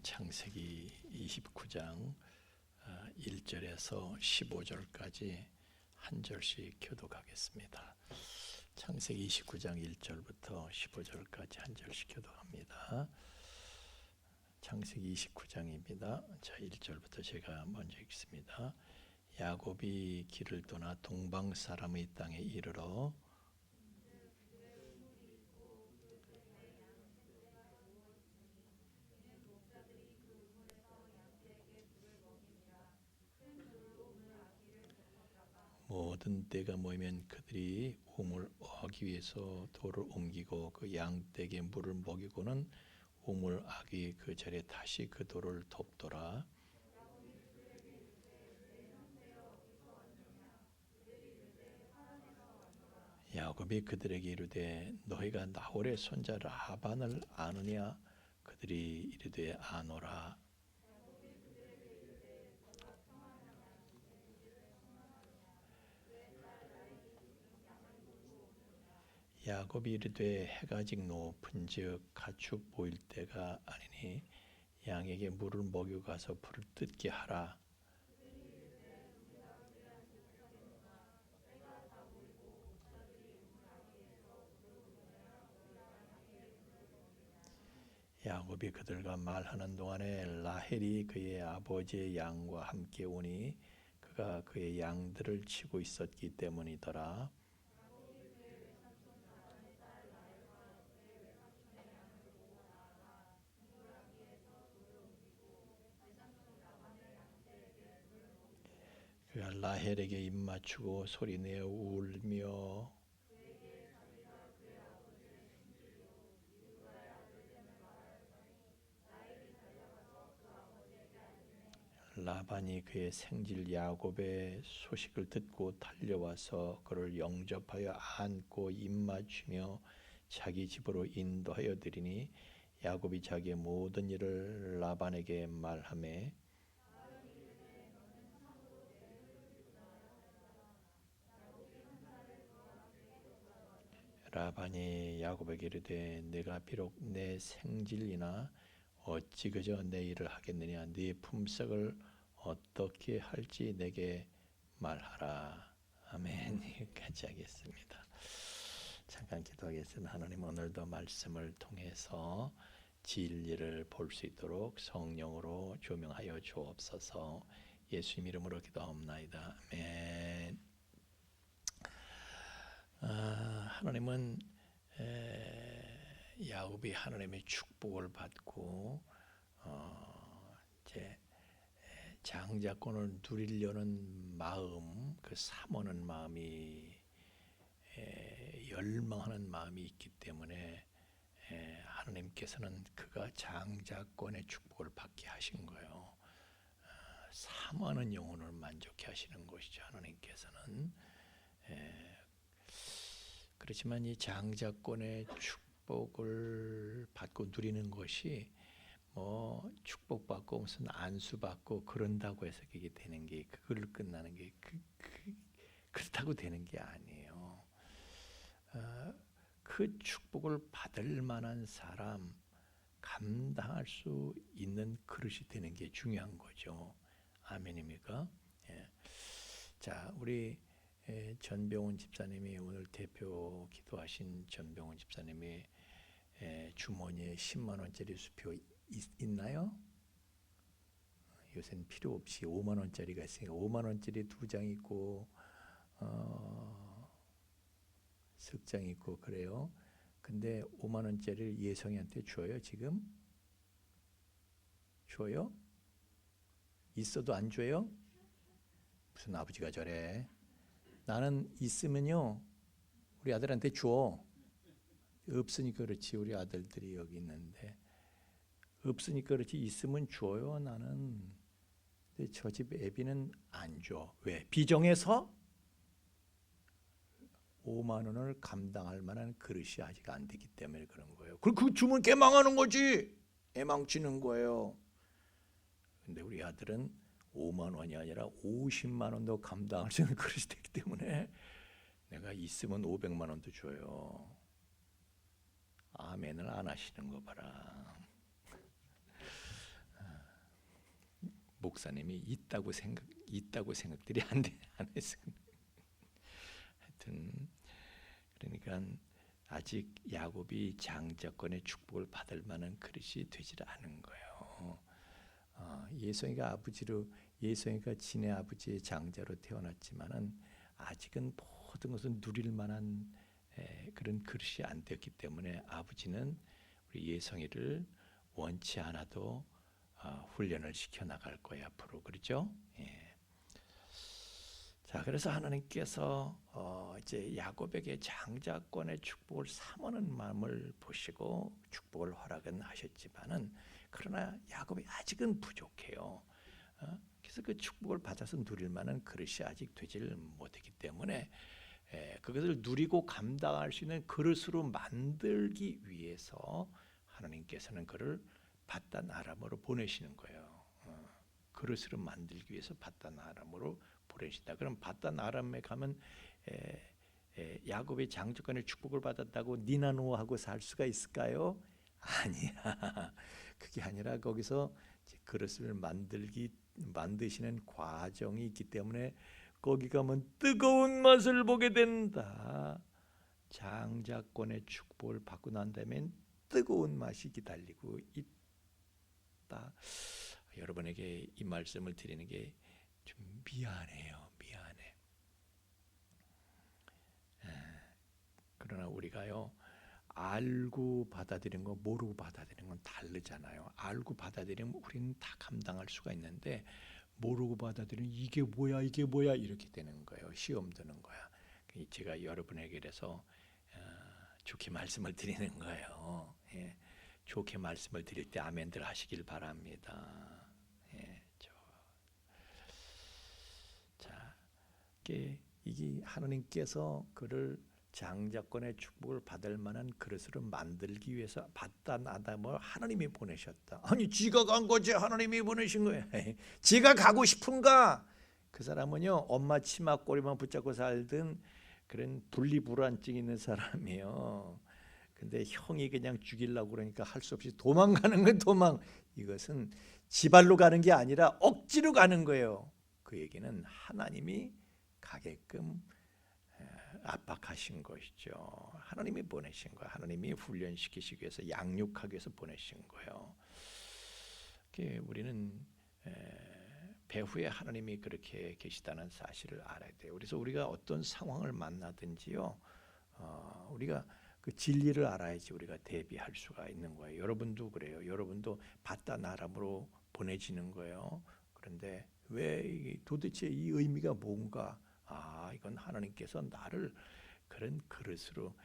창세기 29장 1절에서 15절까지 한 절씩 교독하겠습니다. 창세기 29장 1절부터 15절까지 한 절씩 교독합니다. 창세기 29장입니다. 자, 1절부터 제가 먼저 읽습니다. 야곱이 길을 떠나 동방 사람의 땅에 이르러 모든 떼가 모이면 그들이 우물 어기 위해서 돌을 옮기고 그 양떼에게 물을 먹이고는 우물 아기 그 자리에 다시 그 돌을 덮더라. 야곱이 그들에게 이르되 너희가 나홀의 손자 라반을 아느냐? 그들이 이르되 아노라. 야곱이 이르되 해가 아직 높은즉 가축 보일 때가 아니니 양에게 물을 먹이고 가서 불을 뜯게 하라. 야곱이 그들과 말하는 동안에 라헬이 그의 아버지의 양과 함께 오니 그가 그의 양들을 치고 있었기 때문이더라. 그가 라헬에게 입맞추고 소리내어 울며 라반이 그의 생질 야곱의 소식을 듣고 달려와서 그를 영접하여 안고 입맞추며 자기 집으로 인도하여 드리니 야곱이 자기의 모든 일을 라반에게 말하매 라반이 야곱에게 이르되 내가 비록 내 생질이나 어찌 그저 내 일을 하겠느냐? 네 품삯을 어떻게 할지 내게 말하라. 아멘. 여기까지 하겠습니다. 잠깐 기도하겠습니다. 하나님, 오늘도 말씀을 통해서 진리를 볼 수 있도록 성령으로 조명하여 주옵소서. 예수님 이름으로 기도하옵나이다. 아멘. 하나님은 야곱이 하나님의 축복을 받고 이제 장자권을 누리려는 마음, 그 삼원하는 마음이 열망하는 마음이 있기 때문에 하나님께서는 그가 장자권의 축복을 받게 하신 거예요. 삼원하는 영혼을 만족해 하시는 것이죠. 하나님께서는. 그렇지만 이 장자권의 축복을 받고 누리는 것이 뭐 축복받고 무슨 안수받고 그런다고 해서 그게 되는 게 그걸로 끝나는 게 그렇다고 되는 게 아니에요. 그 축복을 받을 만한 사람, 감당할 수 있는 그릇이 되는 게 중요한 거죠. 아멘입니까? 예. 자, 우리 전병훈 집사님이 오늘 대표 기도하신 전병훈 집사님이 주머니에 10만 원짜리 수표 있나요? 요새는 필요 없이 5만 원짜리가 있으니까 5만 원짜리 2장 있고 석장 있고 그래요. 근데 5만 원짜리를 예성이한테 줘요 지금? 줘요? 있어도 안 줘요? 무슨 아버지가 저래? 나는 있으면요 우리 아들한테 줘. 없으니까 그렇지. 우리 아들들이 여기 있는데 없으니까 그렇지. 있으면 줘요 나는. 근데 저 집 애비는 안 줘. 왜? 비정해서 5만 원을 감당할 만한 그릇이 아직 안 되기 때문에 그런 거예요. 그 주면 개망하는 거지. 애망치는 거예요. 근데 우리 아들은 5만 원이 아니라 50만 원도 감당할 수 있는 그릇이 되기 때문에 내가 있으면 500만 원도 줘요. 아멘을 안 하시는 거 봐라. 목사님이 있다고 생각들이 안 해서 하여튼 그러니까 아직 야곱이 장자권의 축복을 받을 만한 그릇이 되질 않은 거예요. 예성이가 진의 아버지의 장자로 태어났지만은 아직은 모든 것을 누릴 만한 그런 그릇이 안 되었기 때문에 아버지는 우리 예성이를 원치 않아도 훈련을 시켜 나갈 거예요 앞으로. 그렇죠? 예. 자, 그래서 하나님께서 이제 야곱에게 장자권의 축복을 삼하는 마음을 보시고 축복을 허락은 하셨지만은 그러나 야곱이 아직은 부족해요. 그래서 그 축복을 받아서 누릴 만한 그릇이 아직 되질 못했기 때문에 그것을 누리고 감당할 수 있는 그릇으로 만들기 위해서 하나님께서는 그를 바단 아람으로 보내시는 거예요. 그릇으로 만들기 위해서 바단 아람으로 보내신다. 그럼 바단 아람에 가면 야곱의 장자권의 축복을 받았다고 니나노하고 살 수가 있을까요? 아니야. 그게 아니라 거기서 그릇을 만드시는 과정이 있기 때문에 거기 가면 뜨거운 맛을 보게 된다. 장자권의 축복을 받고 난 다음엔 뜨거운 맛이 기다리고 있다. 여러분에게 이 말씀을 드리는 게 좀 미안해요. 미안해. 그러나 우리가요, 알고 받아들이는 거 모르고 받아들이는 건 다르잖아요. 알고 받아들이면 우리는 다 감당할 수가 있는데 모르고 받아들이면 이게 뭐야 이렇게 되는 거예요. 시험 드는 거야. 제가 여러분에게 그래서 좋게 말씀을 드리는 거예요. 예. 좋게 말씀을 드릴 때 아멘들 하시길 바랍니다. 예. 자, 이게 하나님께서 그를 장자권의 축복을 받을 만한 그릇으로 만들기 위해서 바단 아담을 하나님이 보내셨다. 아니 지가 간 거지 하나님이 보내신 거예요. 지가 가고 싶은가? 그 사람은요 엄마 치마 꼬리만 붙잡고 살던 그런 분리불안증 있는 사람이에요. 근데 형이 그냥 죽이려고 그러니까 할 수 없이 도망가는 거예요. 도망. 이것은 지발로 가는 게 아니라 억지로 가는 거예요. 그 얘기는 하나님이 가게끔 압박하신 것이죠. 하나님이 보내신 거예요. 하나님이 훈련시키시기 위해서 양육하기 위해서 보내신 거예요. 우리는 배후에 하나님이 그렇게 계시다는 사실을 알아야 돼요. 그래서 우리가 어떤 상황을 만나든지요, 우리가 그 진리를 알아야지 우리가 대비할 수가 있는 거예요. 여러분도 그래요. 여러분도 바단 아람으로 보내지는 거예요. 그런데 왜 도대체 이 의미가 뭔가? 이건 하나님께서 나를 그런 그릇으로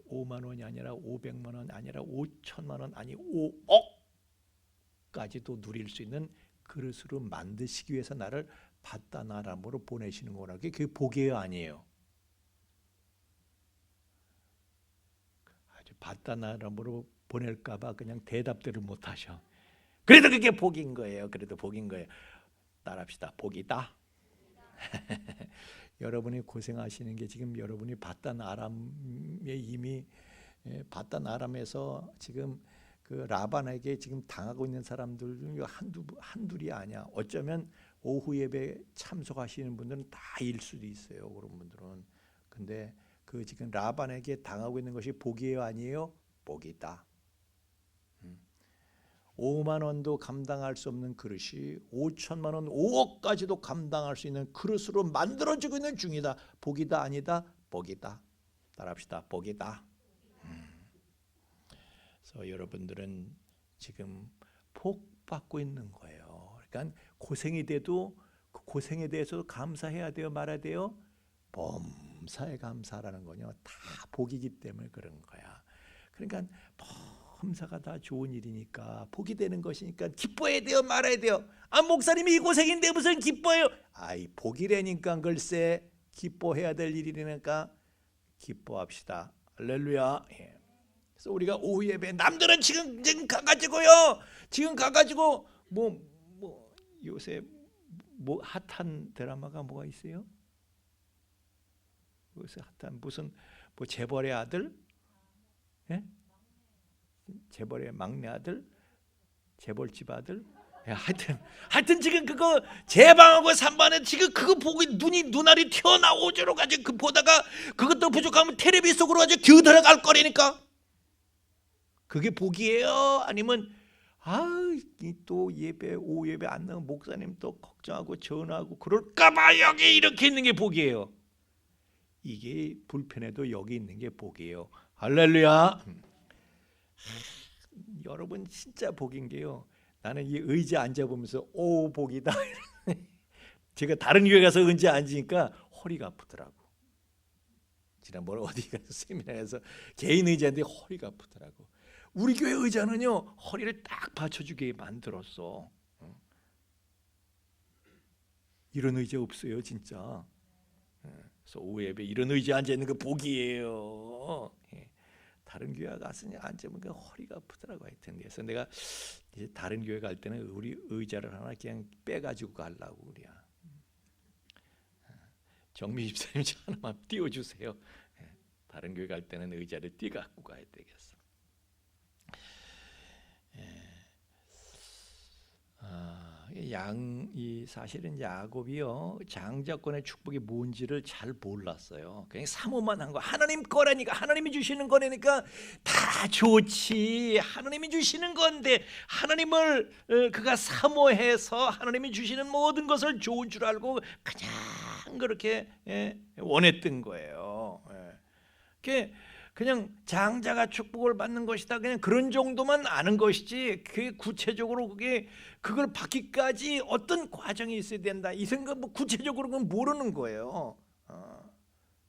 5만 원이 아니라 500만 원 아니라 5천만 원 아니 5억까지도 누릴 수 있는 그릇으로 만드시기 위해서 나를 바단 아람으로 보내시는 거라. 그게 복이에요, 아니에요? 아주 바단 아람으로 보낼까봐 그냥 대답들을 못 하셔. 그래도 그게 복인 거예요. 그래도 복인 거예요. 따라합시다. 복이다. 여러분이 고생하시는 게 지금 여러분이 바단 아람에 이미 바단 아람에서 지금 그 라반에게 지금 당하고 있는 사람들 한둘이 아니야. 어쩌면 오후 예배 참석하시는 분들은 다일 수도 있어요. 그런 분들은. 근데 그 지금 라반에게 당하고 있는 것이 복이에요, 아니에요? 복이다. 5만 원도 감당할 수 없는 그릇이 5천만 원, 5억까지도 감당할 수 있는 그릇으로 만들어지고 있는 중이다. 복이다, 아니다? 복이다. 따라합시다. 복이다. 그래서 여러분들은 지금 복 받고 있는 거예요. 그러니까 고생이 돼도 그 고생에 대해서 감사해야 돼요, 말아야 돼요? 범사에 감사라는 거요. 다 복이기 때문에 그런 거야. 그러니까 범사가 다 좋은 일이니까 복이 되는 것이니까 기뻐해야 돼요, 말아야 돼요? 목사님이 이 고생인데 무슨 기뻐해요? 복이라니까 글쎄 기뻐해야 될 일이니까 기뻐합시다. 할렐루야. 예. 그래서 우리가 오후 예배 남들은 지금 가가지고 뭐 요새 뭐 핫한 드라마가 뭐가 있어요? 요새 핫한 무슨 뭐 재벌의 아들? 예? 재벌의 막내 아들, 재벌집 아들, 하여튼 지금 그거 제방하고 산반에 지금 그거 보고 눈알이 튀어나오지로 가지고 그 보다가 그것도 부족하면 텔레비 속으로 가지고 기어들어갈 거라니까. 그게 복이에요? 아니면 또 예배 오후 예배 안 나오면 목사님 또 걱정하고 전화하고 그럴까봐 여기 이렇게 있는 게 복이에요? 이게 불편해도 여기 있는 게 복이에요. 할렐루야. 여러분 진짜 복인 게요. 나는 이 의자 앉아보면서 오 복이다. 제가 다른 교회 가서 의자 앉으니까 허리가 아프더라고. 지난번에 어디 가서 세미나에서 개인 의자인데 허리가 아프더라고. 우리 교회 의자는요 허리를 딱 받쳐주게 만들었어. 이런 의자 없어요 진짜. 그래서 오후 예배 이런 의자 앉아 있는 거 복이에요. 다른 교회 가서 앉으면 그 허리가 아프더라고. 하여튼 그래서 내가 이제 다른 교회 갈 때는 우리 의자를 하나 그냥 빼가지고 가려고 그래요. 정미 집사님 저 하나만 띄워주세요. 다른 교회 갈 때는 의자를 띄갖고 가야 되겠어. 사실은 야곱이요 장자권의 축복이 뭔지를 잘 몰랐어요. 그냥 사모만 한 거. 하나님 거라니까, 하나님이 주시는 거라니까 다 좋지. 하나님이 주시는 건데 그가 사모해서 하나님이 주시는 모든 것을 좋은 줄 알고 그냥 그렇게 원했던 거예요. 그냥 장자가 축복을 받는 것이다. 그냥 그런 정도만 아는 것이지 그 구체적으로 그걸 받기까지 어떤 과정이 있어야 된다. 이 생각 구체적으로 그건 모르는 거예요.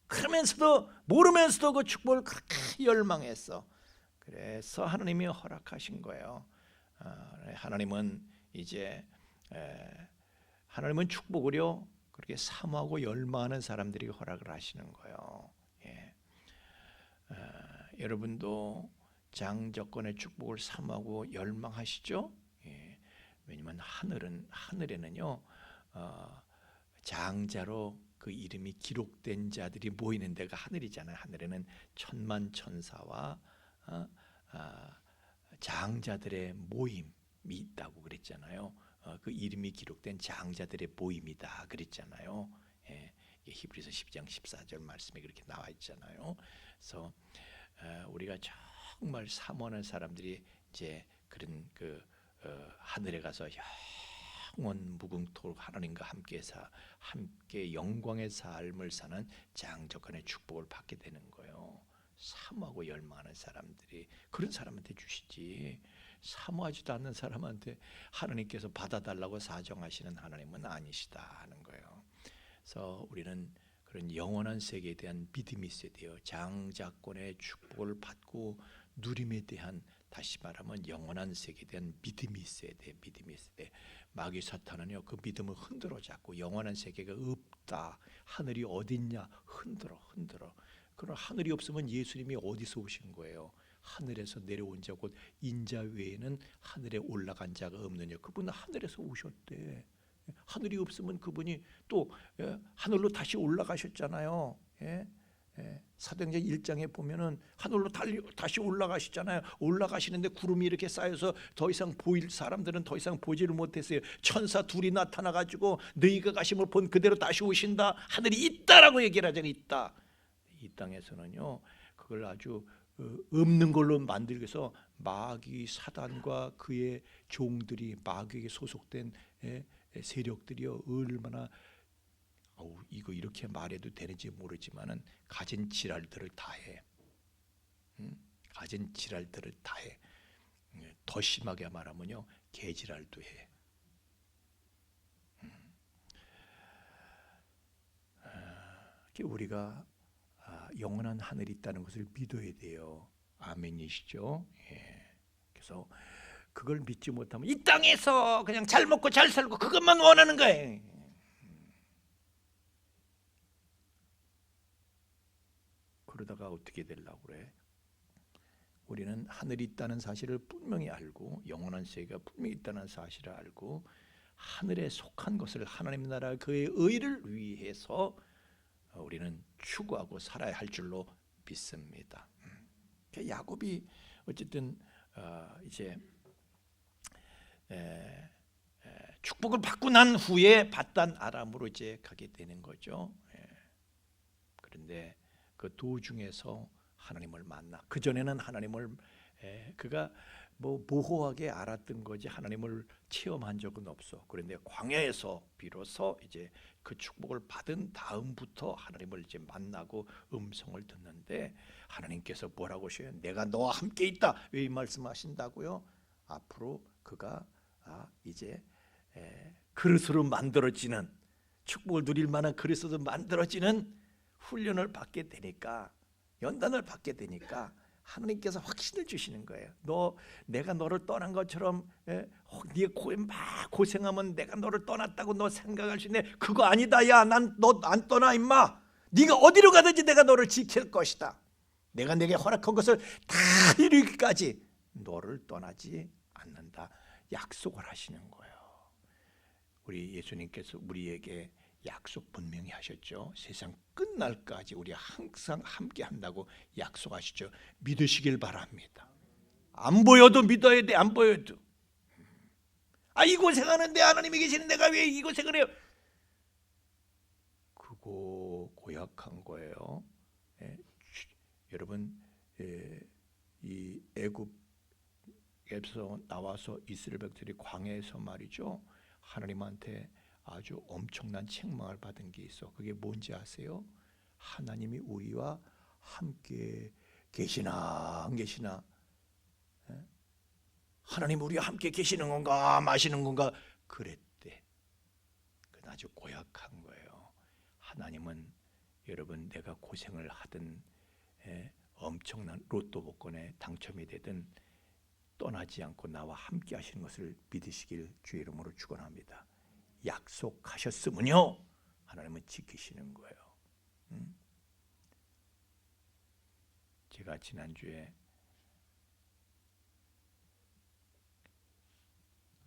그러면서도 모르면서도 그 축복을 그렇게 열망했어. 그래서 하나님이 허락하신 거예요. 하나님은 축복을요 그렇게 사모하고 열망하는 사람들이 허락을 하시는 거예요. 여러분도 장자권의 축복을 사모하고 열망하시죠? 왜냐하면 하늘에는요 장자로 그 이름이 기록된 자들이 모이는 데가 하늘이잖아요. 하늘에는 천만 천사와 장자들의 모임이 있다고 그랬잖아요. 그 이름이 기록된 장자들의 모임이다 그랬잖아요. 히브리서 10장 14절 말씀에 그렇게 나와 있잖아요. 그래서 우리가 정말 사모하는 사람들이 이제 그런 하늘에 가서 영원 무궁토록 하나님과 함께 영광의 삶을 사는 장자권의 축복을 받게 되는 거예요. 사모하고 열망하는 사람들이 그런 사람한테 주시지, 사모하지도 않는 사람한테 하나님께서 받아달라고 사정하시는 하나님은 아니시다 하는 거예요. 그래서 우리는 그런 영원한 세계에 대한 믿음이 있어야 돼요. 장자권의 축복을 받고 누림에 대한, 다시 말하면 영원한 세계에 대한 믿음이 있어야 돼. 믿음이 있어야 돼. 마귀 사탄은요 그 믿음을 흔들어 잡고 영원한 세계가 없다, 하늘이 어딨냐 흔들어. 그럼 하늘이 없으면 예수님이 어디서 오신 거예요? 하늘에서 내려온 자 곧 인자 외에는 하늘에 올라간 자가 없느냐. 그분은 하늘에서 오셨대. 하늘이 없으면 그분이 또 하늘로 다시 올라가셨잖아요. 사도행전 1장에 보면은 하늘로 다시 올라가시잖아요. 올라가시는데 구름이 이렇게 쌓여서 더 이상 보일 사람들은 더 이상 보지를 못했어요. 천사 둘이 나타나가지고 너희가 가심을 본 그대로 다시 오신다. 하늘이 있다라고 얘기를 하잖아요. 있다. 이 땅에서는요 그걸 아주 없는 걸로 만들기 위해서 마귀 사단과 그의 종들이, 마귀에게 소속된 세력들이요 얼마나 이거 이렇게 말해도 되는지 모르지만은 가진 지랄들을 다해. 가진 지랄들을 다해. 더 심하게 말하면요 개지랄도 해. 우리가 영원한 하늘이 있다는 것을 믿어야 돼요. 아멘이시죠? 그래서 그걸 믿지 못하면 이 땅에서 그냥 잘 먹고 잘 살고 그것만 원하는 거예요. 그러다가 어떻게 되려고 그래? 우리는 하늘이 있다는 사실을 분명히 알고 영원한 세계가 분명히 있다는 사실을 알고 하늘에 속한 것을, 하나님 나라 그의 의를 위해서 우리는 추구하고 살아야 할 줄로 믿습니다. 야곱이 어쨌든 이제 축복을 받고 난 후에 바단 아람으로 이제 가게 되는 거죠. 그런데 그 도중에서 하나님을 만나. 그 전에는 하나님을 그가 뭐 모호하게 알았던 거지 하나님을 체험한 적은 없어. 그런데 광야에서 비로소 이제 그 축복을 받은 다음부터 하나님을 이제 만나고 음성을 듣는데 하나님께서 뭐라고 하셔요? 내가 너와 함께 있다. 왜 이 말씀하신다고요? 앞으로 그가 이제 그릇으로 만들어지는 축복을 누릴 만한 그릇으로 만들어지는 훈련을 받게 되니까 연단을 받게 되니까 하나님께서 확신을 주시는 거예요. 내가 너를 떠난 것처럼 네가 막 고생하면 내가 너를 떠났다고 너 생각할 수 있네. 그거 아니다. 야, 난 너 안 떠나 임마. 네가 어디로 가든지 내가 너를 지킬 것이다. 내가 내게 허락한 것을 다 이루기까지 너를 떠나지 않는다. 약속을 하시는 거예요. 우리 예수님께서 우리에게 약속 분명히 하셨죠. 세상 끝날까지 우리 항상 함께 한다고 약속하시죠. 믿으시길 바랍니다. 안 보여도 믿어야 돼. 안 보여도. 이 고생하는데 하나님이 계시는 내가 왜 이 고생을 해요? 그거 고약한 거예요. 여러분, 이 애굽에서 나와서 이스라엘 백성들이 광야에서 말이죠. 하나님한테 아주 엄청난 책망을 받은 게 있어. 그게 뭔지 아세요? 하나님이 우리와 함께 계시나 안 계시나? 하나님 우리와 함께 계시는 건가 마시는 건가? 그랬대. 그건 아주 고약한 거예요. 하나님은 여러분 내가 고생을 하든 엄청난 로또 복권에 당첨이 되든 떠나지 않고 나와 함께 하시는 것을 믿으시길 주의 이름으로 축원합니다. 약속하셨으면요 하나님은 지키시는 거예요. 제가 지난주에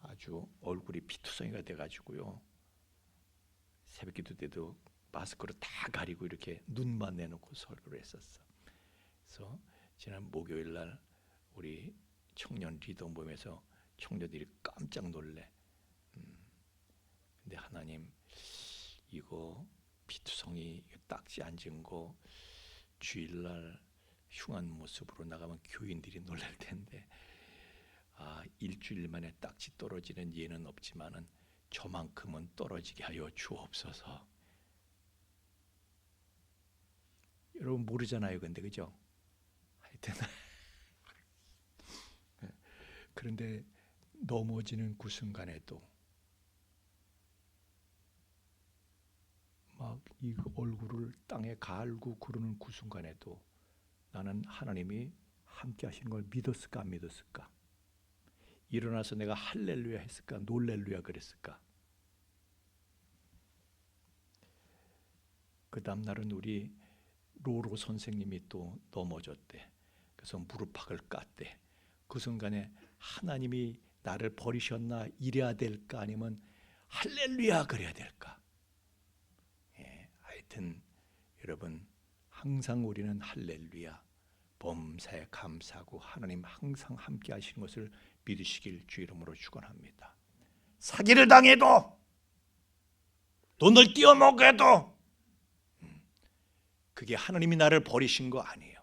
아주 얼굴이 피투성이가 돼가지고요 새벽기도 때도 마스크로 다 가리고 이렇게 눈만 내놓고 설교를 했었어. 그래서 지난 목요일날 우리 청년 리더 모임에서 청년들이 깜짝 놀래. 근데 하나님 이거 피투성이 딱지 앉은 거 주일날 흉한 모습으로 나가면 교인들이 놀랄 텐데 일주일 만에 딱지 떨어지는 예는 없지만은 저만큼은 떨어지게 하여 주옵소서. 여러분 모르잖아요, 근데 그죠? 하여튼 그런데 넘어지는 그 순간에도 막 이 얼굴을 땅에 갈고 그러는 그 순간에도 나는 하나님이 함께 하시는 걸 믿었을까 안 믿었을까? 일어나서 내가 할렐루야 했을까 놀렐루야 그랬을까? 그 다음 날은 우리 로로 선생님이 또 넘어졌대. 그래서 무릎팍을 깠대. 그 순간에 하나님이 나를 버리셨나 이래야 될까 아니면 할렐루야 그래야 될까? 하여튼 여러분 항상 우리는 할렐루야 범사에 감사하고 하나님 항상 함께 하시는 것을 믿으시길 주 이름으로 축원합니다. 사기를 당해도 돈을 띄어먹어도 그게 하나님이 나를 버리신 거 아니에요.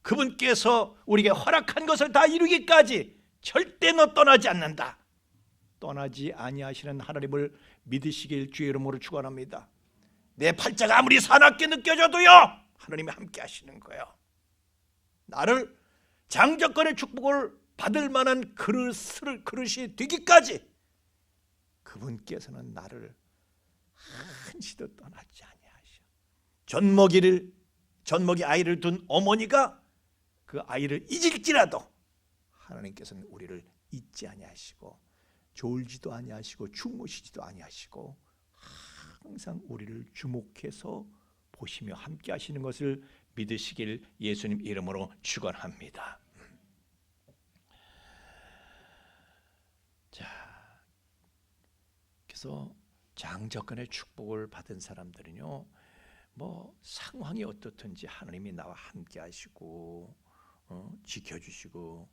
그분께서 우리에게 허락한 것을 다 이루기까지 절대 너 떠나지 않는다. 떠나지 아니하시는 하나님을 믿으시길 주의 이름으로 축원합니다. 내 팔자가 아무리 사납게 느껴져도요 하나님이 함께 하시는 거예요. 나를 장정권의 축복을 받을 만한 그릇이 되기까지 그분께서는 나를 한시도 떠나지 아니하셔. 젖먹이 아이를 둔 어머니가 그 아이를 잊을지라도 하나님께서는 우리를 잊지 아니하시고 졸지도 아니하시고 주무시지도 아니하시고 항상 우리를 주목해서 보시며 함께 하시는 것을 믿으시길 예수님 이름으로 축원합니다. 자, 그래서 장정권의 축복을 받은 사람들은요, 뭐 상황이 어떻든지 하나님이 나와 함께 하시고 지켜주시고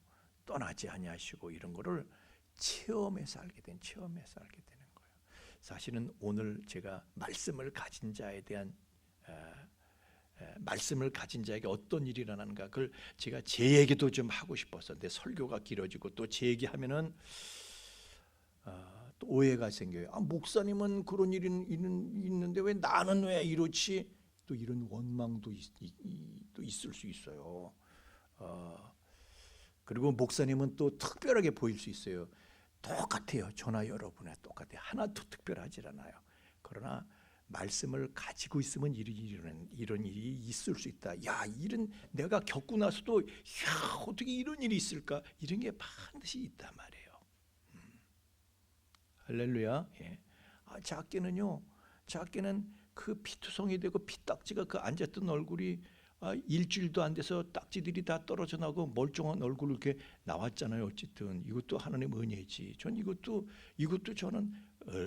떠나지 아니하시고 이런 거를 체험해서 알게 되는 거예요. 사실은 오늘 제가 말씀을 가진 자에 대한 말씀을 가진 자에게 어떤 일이 일어나는가, 그걸 제가 제 얘기도 좀 하고 싶어서. 근데 설교가 길어지고 또 제 얘기하면은 또 오해가 생겨요. 목사님은 그런 일이 있는데 왜 나는 왜 이렇지? 또 이런 원망도 또 있을 수 있어요. 그리고 목사님은 또 특별하게 보일 수 있어요. 똑같아요. 저나 여러분의 똑같아요. 하나도 특별하지 않아요. 그러나 말씀을 가지고 있으면 이런 일이 있을 수 있다. 야, 이런 내가 겪고 나서도 야, 어떻게 이런 일이 있을까? 이런 게 반드시 있단 말이에요. 할렐루야. 예. 작게는 그 피투성이 되고 피딱지가 그 앉았던 얼굴이 일주일도 안 돼서 딱지들이 다 떨어져 나고 멀쩡한 얼굴 이렇게 나왔잖아요. 어쨌든 이것도 하나님 은혜지. 전 이것도 저는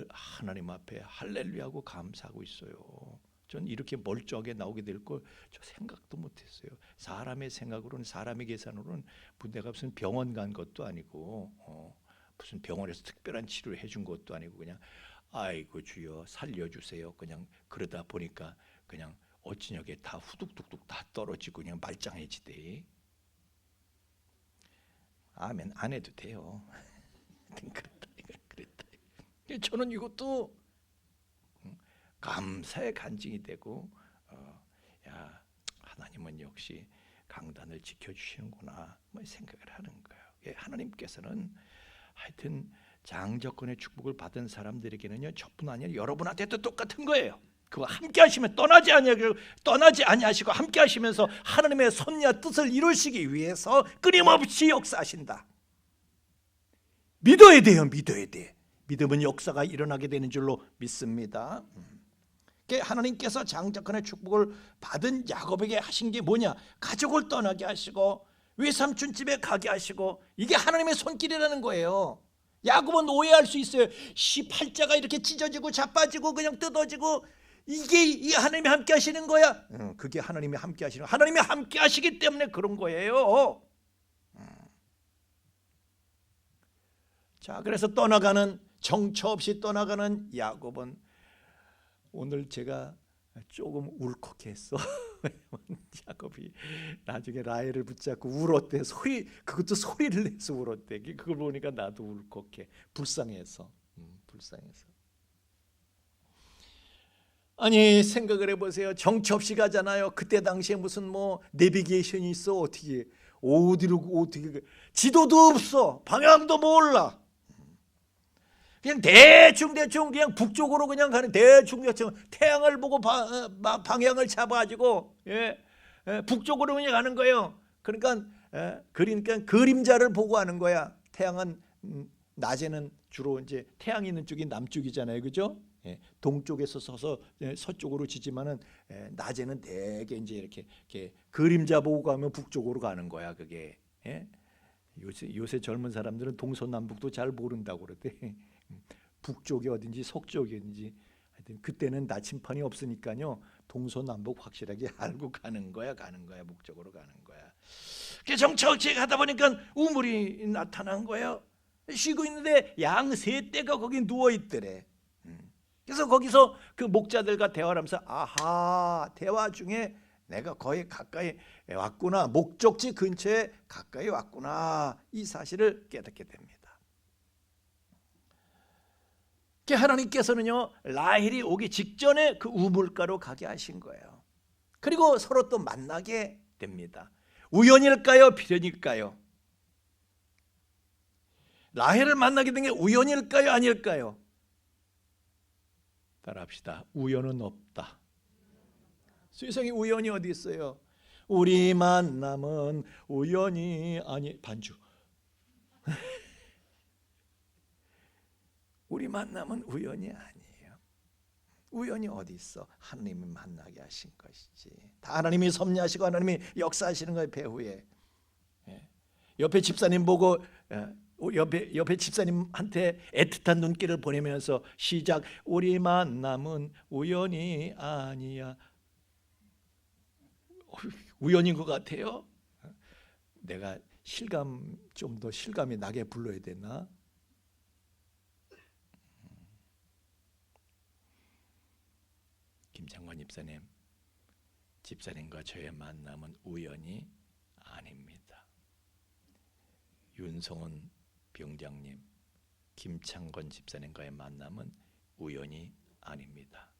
하나님 앞에 할렐루야하고 감사하고 있어요. 전 이렇게 멀쩡하게 나오게 될 걸 저 생각도 못했어요. 사람의 생각으로는, 사람의 계산으로는 내가 무슨 병원 간 것도 아니고 무슨 병원에서 특별한 치료를 해준 것도 아니고 그냥 아이고 주여 살려주세요. 그냥 그러다 보니까 그냥 어찌녁에 다 후둑뚝뚝 다 떨어지고 그냥 말짱해지대. 아멘 안 해도 돼요. 그랬다. 저는 이것도 감사의 간증이 되고 야, 하나님은 역시 강단을 지켜주시는구나 뭐 생각을 하는 거예요. 하나님께서는 하여튼 장정권의 축복을 받은 사람들에게는요, 저뿐 아니라 여러분한테도 똑같은 거예요. 그거 함께 하시면 떠나지 아니하시고 함께 하시면서 하나님의 섭리와 뜻을 이루시기 위해서 끊임없이 역사하신다. 믿어야 돼요. 믿어야 돼. 믿으면 역사가 일어나게 되는 줄로 믿습니다. 하나님께서 장정권의 축복을 받은 야곱에게 하신 게 뭐냐? 가족을 떠나게 하시고 외삼촌 집에 가게 하시고, 이게 하나님의 손길이라는 거예요. 야곱은 오해할 수 있어요. 18자가 이렇게 찢어지고 자빠지고 그냥 뜯어지고 이게 하나님이 함께 하시는 거야. 그게 하나님이 함께 하시는, 하나님이 함께 하시기 때문에 그런 거예요. 자, 그래서 정처 없이 떠나가는 야곱은 오늘 제가 조금 울컥했어. 야곱이 나중에 라헬을 붙잡고 울었대. 그것도 소리를 내서 울었대. 그걸 보니까 나도 울컥해. 불쌍해서. 아니 생각을 해보세요. 정처 없이 가잖아요. 그때 당시에 무슨 내비게이션이 있어? 어떻게 지도도 없어. 방향도 몰라. 그냥 대충 그냥 북쪽으로 그냥 가는, 대충 태양을 보고 방향을 잡아가지고 북쪽으로 그냥 가는 거예요. 그러니까 그림자를 보고 하는 거야. 태양은 낮에는 주로 이제 태양이 있는 쪽이 남쪽이잖아요, 그죠? 동쪽에서 서서 서쪽으로 지지만은 낮에는 대개 이제 이렇게 그림자 보고 가면 북쪽으로 가는 거야, 그게. 요새 젊은 사람들은 동서남북도 잘 모른다고 그러대. 북쪽이 어딘지 서쪽이 어딘지. 하여튼 그때는 나침판이 없으니까요, 동서남북 확실하게 알고 가는 거야. 목적으로 가는 거야. 정처없이 가다 보니까 우물이 나타난 거예요. 쉬고 있는데 양 세 떼가 거기 누워 있더래. 그래서 거기서 그 목자들과 대화를 하면서 아하, 대화 중에 내가 거의 가까이 왔구나, 목적지 근처에 가까이 왔구나, 이 사실을 깨닫게 됩니다. 하나님께서는요, 라헬이 오기 직전에 그 우물가로 가게 하신 거예요. 그리고 서로 또 만나게 됩니다. 우연일까요? 필연일까요? 라헬을 만나게 된 게 우연일까요? 아닐까요? 따라합시다. 우연은 없다. 세상에 우연이 어디 있어요? 우리 만남은 우연이 아니, 반주. 우리 만남은 우연이 아니에요. 우연이 어디 있어? 하나님이 만나게 하신 것이지. 다 하나님이 섭리하시고 하나님이 역사하시는 거예요. 배후에. 옆에 집사님 보고 옆에 집사님한테 애틋한 눈길을 보내면서 시작. 우리 만남은 우연이 아니야. 우연인 것 같아요. 내가 좀 더 실감이 나게 불러야 되나? 김창건 집사님과 저의 만남은 우연이 아닙니다. 윤성훈 병장님, 김창건 집사님과의 만남은 우연이 아닙니다.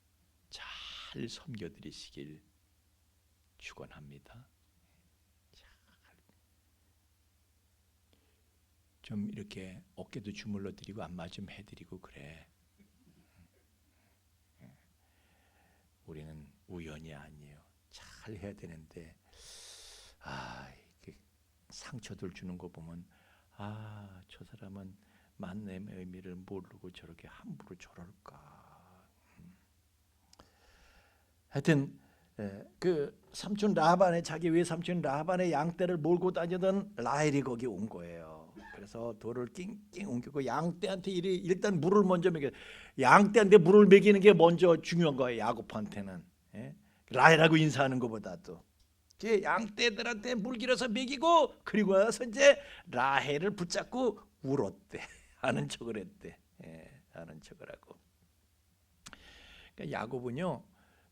잘 섬겨드리시길 축원합니다. 좀 이렇게 어깨도 주물러 드리고 안마 좀 해드리고 그래. 우리는 우연이 아니에요. 잘 해야 되는데 이렇게 상처들 주는 거 보면 저 사람은 만남의 의미를 모르고 저렇게 함부로 저럴까. 하여튼 그 삼촌 라반의 자기 외삼촌 라반의 양떼를 몰고 다니던 라헬이 거기 온 거예요. 그래서 돌을 낑낑 옮기고 양떼한테 일단 물을 먼저 먹여. 양떼한테 물을 먹이는 게 먼저 중요한 거예요. 야곱한테는. 라헬하고 인사하는 것보다도. 양떼들한테 물 길어서 먹이고 그리고 나서 이제 라헬을 붙잡고 울었대. 아는 척을 했대. 아는 척을 하고. 그러니까 야곱은요.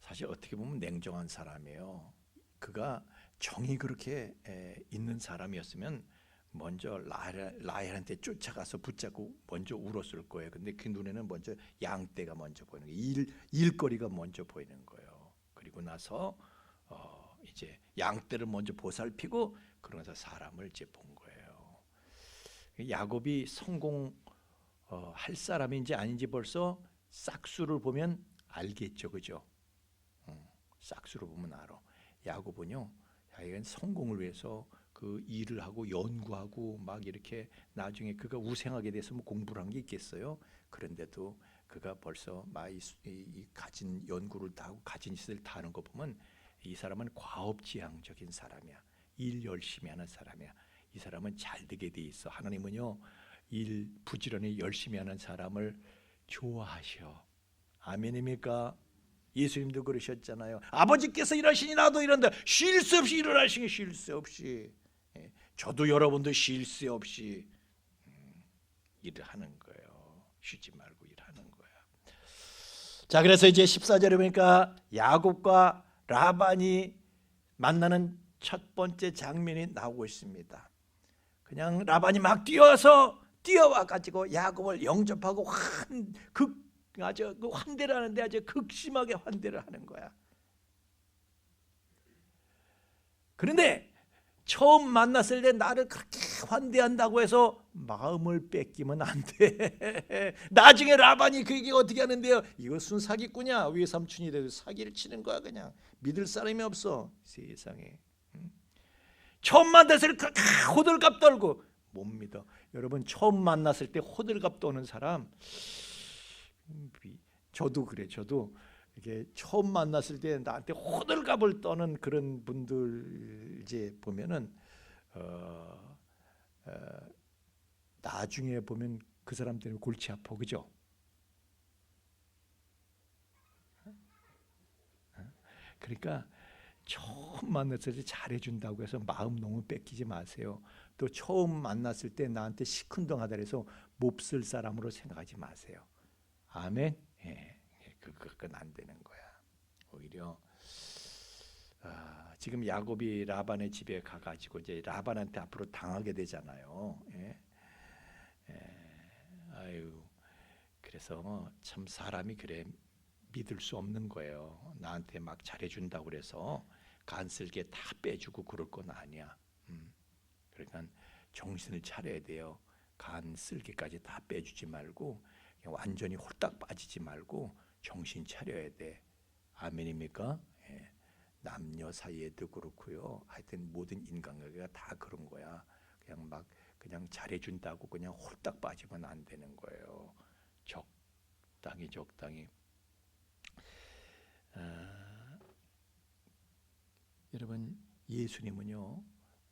사실 어떻게 보면 냉정한 사람이에요. 그가 정이 그렇게 있는 사람이었으면 먼저 라헬한테 쫓아가서 붙잡고 먼저 울었을 거예요. 근데 그 눈에는 먼저 양떼가 먼저 보이는 거예요. 일거리가 먼저 보이는 거예요. 그리고 나서 이제 양떼를 먼저 보살피고 그러면서 사람을 이제 본 거예요. 야곱이 성공할 사람인지 아닌지 벌써 싹수를 보면 알겠죠, 그죠? 싹수를 보면 알아. 야곱은요, 자기가 성공을 위해서 그 일을 하고 연구하고 막 이렇게 나중에 그가 우생하게 돼서 뭐 공부를 한 게 있겠어요? 그런데도 그가 벌써 막 이 가진 연구를 다 하고 가진 짓을 다 하는 거 보면 이 사람은 과업지향적인 사람이야. 일 열심히 하는 사람이야. 이 사람은 잘 되게 돼 있어. 하나님은요, 일 부지런히 열심히 하는 사람을 좋아하셔. 아멘입니까? 예수님도 그러셨잖아요. 아버지께서 일하시니 나도 일한다. 쉴 새 없이 일을 하시니 쉴 새 없이. 저도 여러분도 쉴 새 없이 일을 하는 거예요. 쉬지 말고 일하는 거야. 자, 그래서 이제 14절에 보니까 야곱과 라반이 만나는 첫 번째 장면이 나오고 있습니다. 그냥 라반이 막 뛰어와 가지고 야곱을 영접하고 아주 그 환대를 하는데 아주 극심하게 환대를 하는 거야. 그런데 처음 만났을 때 나를 그렇게 환대한다고 해서 마음을 뺏기면 안 돼. 나중에 라반이 그게 어떻게 하는데요? 이것은 사기꾼이야. 외삼촌이 돼도 사기를 치는 거야. 그냥 믿을 사람이 없어 세상에. 처음 만났을 때 호들갑 떨고 못 믿어. 여러분 처음 만났을 때 호들갑 떠는 사람, 저도 그래. 저도 이게 처음 만났을 때 나한테 호들갑을 떠는 그런 분들 이제 보면은 나중에 보면 그 사람 때문에 골치 아파, 그죠? 그러니까 처음 만났을 때 잘해준다고 해서 마음 너무 뺏기지 마세요. 또 처음 만났을 때 나한테 시큰둥하다 해서 몹쓸 사람으로 생각하지 마세요. 아멘. 그건 안 되는 거야. 오히려 지금 야곱이 라반의 집에 가가지고 이제 라반한테 앞으로 당하게 되잖아요. 그래서 참 사람이 그래 믿을 수 없는 거예요. 나한테 막 잘해준다고 그래서 간쓸게 다 빼주고 그럴 건 아니야. 그러니까 정신을 차려야 돼요. 간쓸게까지 다 빼주지 말고 완전히 홀딱 빠지지 말고 정신 차려야 돼. 아멘입니까? 남녀 사이에도 그렇고요. 하여튼 모든 인간관계가 다 그런 거야. 그냥 잘해준다고 그냥 홀딱 빠지면 안 되는 거예요. 적당히. 여러분 예수님은요,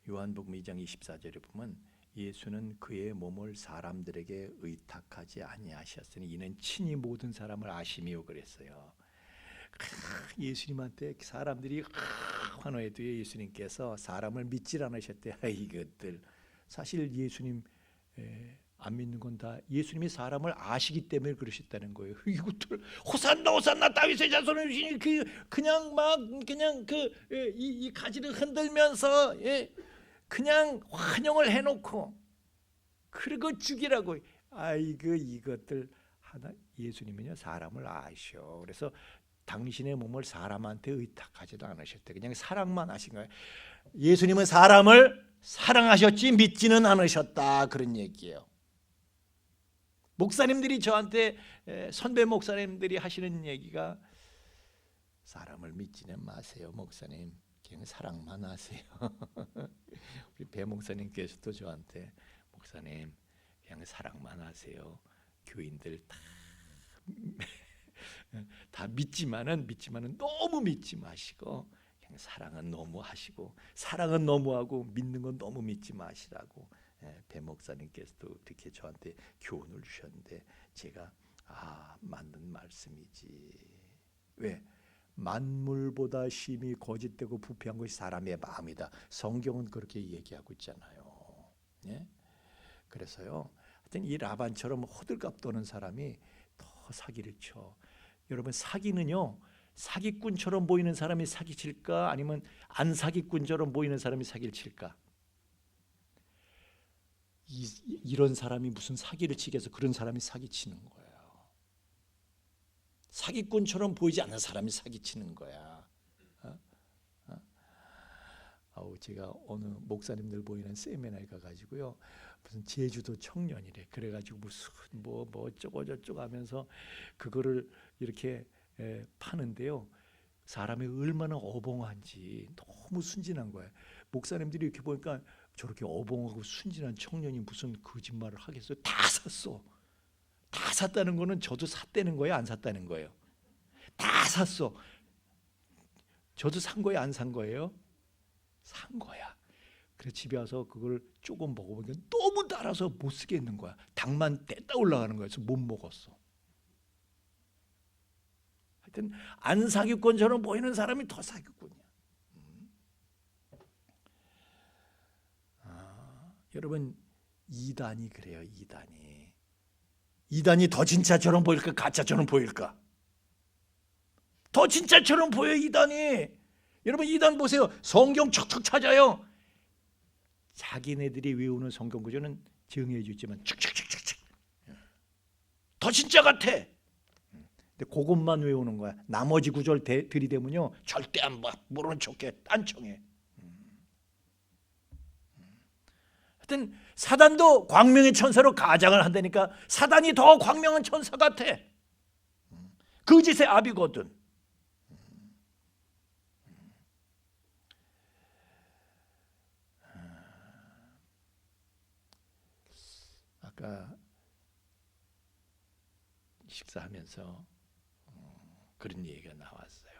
요한복음 2장 24절에 보면 예수는 그의 몸을 사람들에게 의탁하지 아니하셨으니 이는 친히 모든 사람을 아시미요 그랬어요. 예수님한테 사람들이 환호해도 예수님께서 사람을 믿질 않으셨대. 이것들 사실 예수님 안 믿는 건 다 예수님이 사람을 아시기 때문에 그러셨다는 거예요. 이것들 호산나 호산나 다윗의 자손을 주시니 그냥 막 그냥 이 가지를 흔들면서 그냥 환영을 해놓고 그리고 죽이라고. 아이고 이것들 하나. 예수님은요 사람을 아셔. 그래서 당신의 몸을 사람한테 의탁하지도 않으셨대. 그냥 사랑만 하신 거예요. 예수님은 사람을 사랑하셨지 믿지는 않으셨다, 그런 얘기예요. 목사님들이 저한테, 선배 목사님들이 하시는 얘기가 사람을 믿지는 마세요 목사님, 그냥 사랑만 하세요. 우리 배 목사님께서도 저한테 목사님 그냥 사랑만 하세요. 교인들 다 믿지만은 너무 믿지 마시고 그냥 사랑은 너무 하시고, 사랑은 너무 하고 믿는 건 너무 믿지 마시라고 배 목사님께서도 이렇게 저한테 교훈을 주셨는데, 제가 맞는 말씀이지. 왜? 만물보다 심히 거짓되고 부패한 것이 사람의 마음이다. 성경은 그렇게 얘기하고 있잖아요. 예? 그래서요, 하여튼 이 라반처럼 호들갑 떠는 사람이 더 사기를 쳐. 여러분, 사기는요, 사기꾼처럼 보이는 사람이 사기칠까, 아니면 안 사기꾼처럼 보이는 사람이 사기를 칠까? 이런 사람이 무슨 사기를 치겠어? 그런 사람이 사기치는 거예요. 사기꾼처럼 보이지 않는 사람이 사기치는 거야. 제가 어느 목사님들 보이는 세미나에 가가지고요, 무슨 제주도 청년이래. 그래가지고 무슨 뭐 어쩌고 저쩌고 하면서 그거를 이렇게 파는데요, 사람이 얼마나 어벙한지 너무 순진한 거예요. 목사님들이 이렇게 보니까 저렇게 어벙하고 순진한 청년이 무슨 거짓말을 하겠어요? 다 샀어. 다 샀다는 거는 저도 샀다는 거예요, 안 샀다는 거예요? 다 샀어. 저도 산 거예요, 안 산 거예요? 산 거야. 그래서 집에 와서 그걸 조금 먹어보니까 너무 달아서 못 쓰겠는 거야. 당만 떼다 올라가는 거야. 그래서 못 먹었어. 하여튼 안 사기꾼처럼 보이는 사람이 더 사기꾼이야. 여러분, 이단이 그래요. 이단이 더 진짜처럼 보일까, 가짜처럼 보일까? 더 진짜처럼 보여, 이단이. 여러분, 이단 보세요. 성경 척척 찾아요. 자기네들이 외우는 성경 구조는 정해 주지만 척척척척 더 진짜 같아. 근데 그것만 외우는 거야. 나머지 구절 들이대면요 절대 안 봐. 모르는 척해, 딴청해. 하여튼 사단도 광명의 천사로 가장을 한다니까 사단이 더 광명한 천사 같아. 거짓의 아비거든. 아까 식사하면서 그런 얘기가 나왔어요.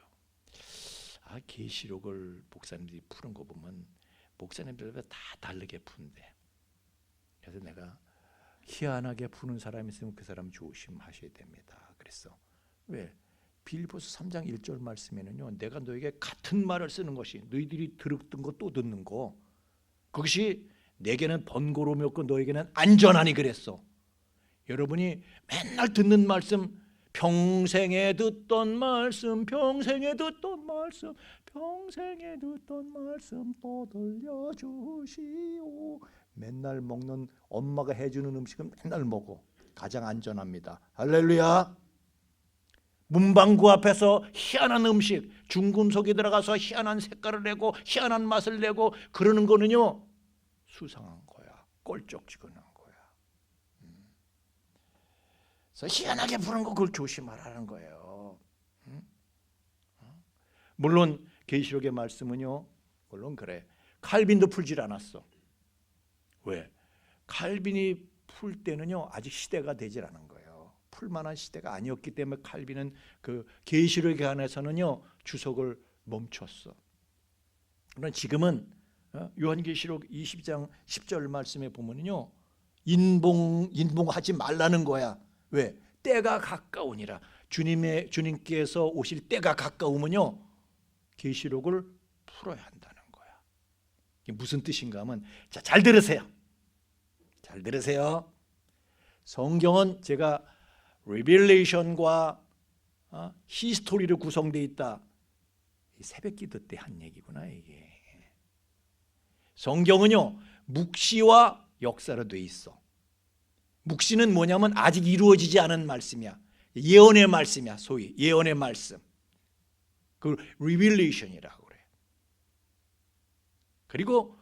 계시록을 목사님들이 푸는 거 보면 목사님들과 다 다르게 푼대. 그래서 내가 희한하게 푸는 사람이 있으면 그 사람 조심하셔야 됩니다. 그랬어. 왜? 빌립보서 3장 1절 말씀에는요, 내가 너에게 같은 말을 쓰는 것이 너희들이 들었던 거 또 듣는 거, 그것이 내게는 번거로움이었고 너에게는 안전하니 그랬어. 여러분이 맨날 듣는 말씀, 평생에 듣던 말씀, 평생에 듣던 말씀, 평생에 듣던 말씀 또 들려주시오. 맨날 먹는, 엄마가 해주는 음식은 맨날 먹어. 가장 안전합니다. 할렐루야. 문방구 앞에서 희한한 음식, 중금속이 들어가서 희한한 색깔을 내고 희한한 맛을 내고 그러는 거는요 수상한 거야. 꼴쩍지근한 거야. 그래서 희한하게 부른 거 그걸 조심하라는 거예요. 물론 계시록의 말씀은요, 물론 그래. 칼빈도 풀질 않았어. 왜? 칼빈이 풀 때는요 아직 시대가 되질 않은 거예요. 풀만한 시대가 아니었기 때문에 칼빈은 그 계시록에 관해서는요 주석을 멈췄어. 그러나 지금은 요한계시록 22장 10절 말씀에 보면요 인봉하지 말라는 거야. 왜? 때가 가까우니라. 주님께서 오실 때가 가까우면요 계시록을 풀어야 한다는 거야. 이게 무슨 뜻인가 하면, 자, 잘 들으세요. 잘 들으세요. 성경은 제가 리빌레이션과 히스토리로 구성되어 있다. 새벽기도 때 한 얘기구나 이게. 성경은요 묵시와 역사로 돼 있어. 묵시는 뭐냐면 아직 이루어지지 않은 말씀이야. 예언의 말씀이야. 소위 예언의 말씀. 그 리빌레이션이라고 그래. 그리고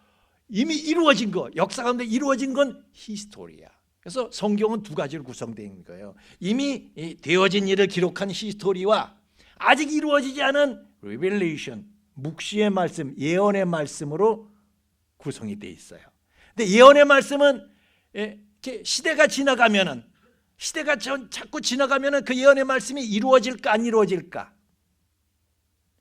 이미 이루어진 거, 역사 가운데 이루어진 건 히스토리야. 그래서 성경은 두 가지로 구성되어 있는 거예요. 이미 되어진 일을 기록한 히스토리와 아직 이루어지지 않은 리빌레이션, 묵시의 말씀, 예언의 말씀으로 구성이 되어 있어요. 근데 예언의 말씀은 시대가 지나가면은, 시대가 자꾸 지나가면은 그 예언의 말씀이 이루어질까 안 이루어질까?